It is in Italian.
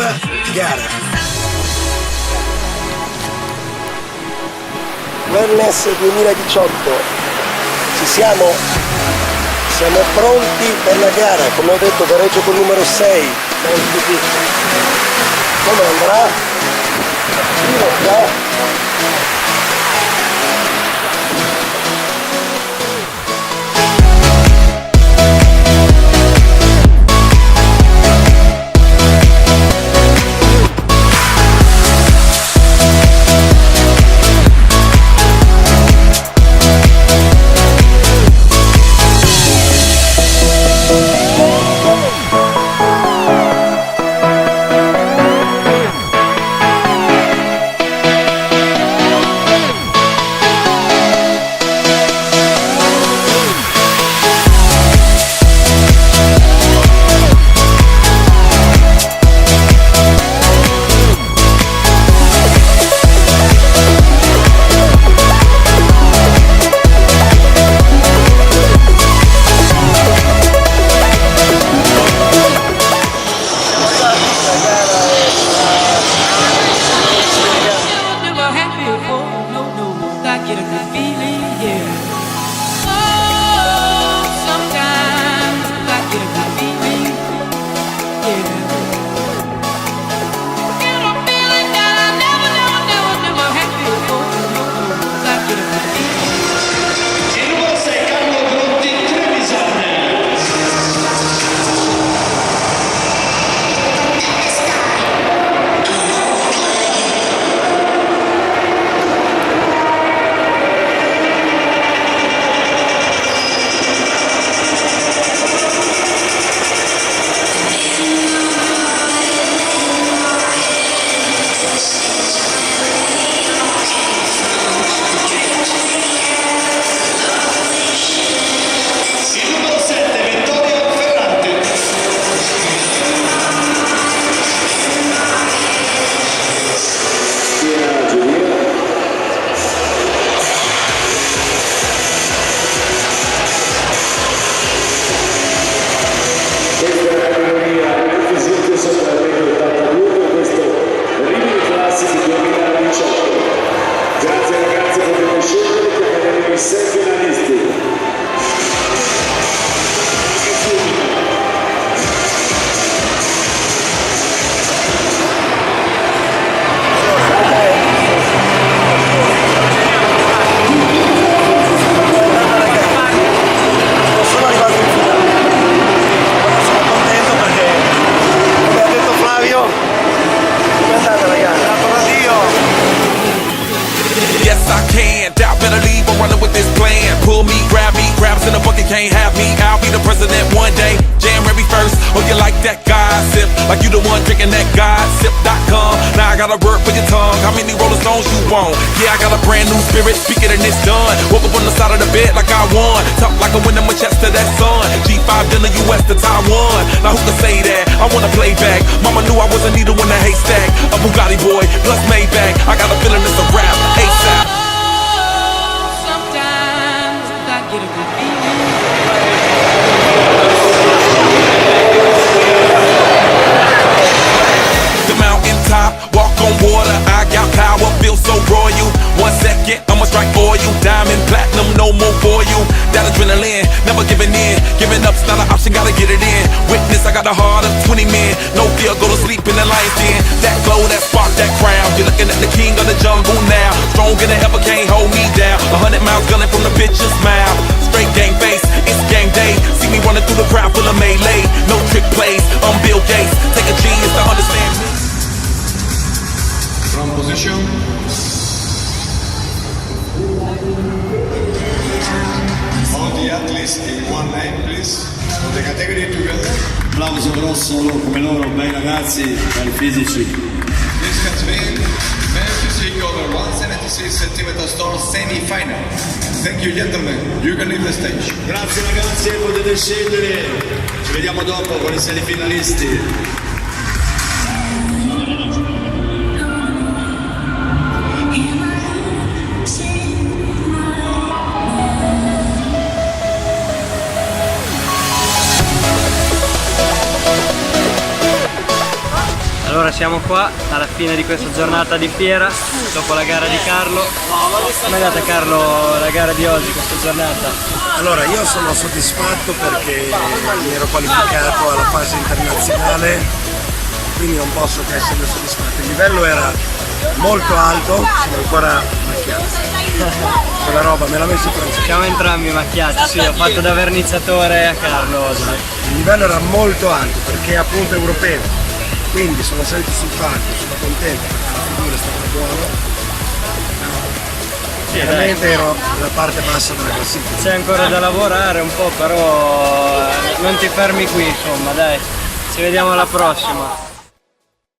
prima gara. Wellness 2018, ci siamo? Siamo pronti per la gara, come ho detto gareggio col numero 6, come andrà? Primo già. Yeah, I got a brand new spirit, speak it and it's done. Woke up on the side of the bed like I won. Talk like a winner, my chest to that sun. G5 in the US to Taiwan. Now who can say that? I wanna play back. Mama knew I was a needle in the haystack. A Bugatti boy, plus Maybach. I got a feeling it's a rap, ASAP. Sometimes I get a good feeling. The mountaintop, walk on water. I got power, feel so royal. 1 second, I'ma strike oil. Diamond, platinum, no more for you. That adrenaline, never giving in. Giving up's not an option, gotta get it in. Witness, I got the heart of 20 men. No fear, go to sleep in the lion's den. That glow, that spark, that crown. You're looking at the king of the jungle now. Stronger than ever, can't hold me down. 100 miles gunning from the bitch's mouth. Straight gang face, it's gang day. See me running through the crowd full of melee. No trick plays, I'm Bill Gates. Take a genius to understand me. From position. All the athletes in one line, please. For the category together. Applauso grosso come loro, bei ragazzi, bei fisici. This has been men's physique over 176 cm tall semi-final. Thank you gentlemen, you can leave the stage. Grazie ragazzi, potete scendere. Ci vediamo dopo con i semifinalisti. Allora siamo qua alla fine di questa giornata di fiera, dopo la gara di Carlo. Come è andata Carlo la gara di oggi, questa giornata? Allora, io sono soddisfatto perché mi ero qualificato alla fase internazionale, quindi non posso che essere soddisfatto. Il livello era molto alto, sono ancora macchiato. Quella roba me l'ha messo in Francia. Siamo entrambi macchiati, sì, ho fatto da vernizzatore a Carlo oggi. Il livello era molto alto perché è appunto europeo, quindi sono salito sul palco, sono contento perché la figura è stata buona. Veramente ero nella parte bassa della classifica. C'è ancora da lavorare un po', però non ti fermi qui, insomma, dai. Ci vediamo alla prossima.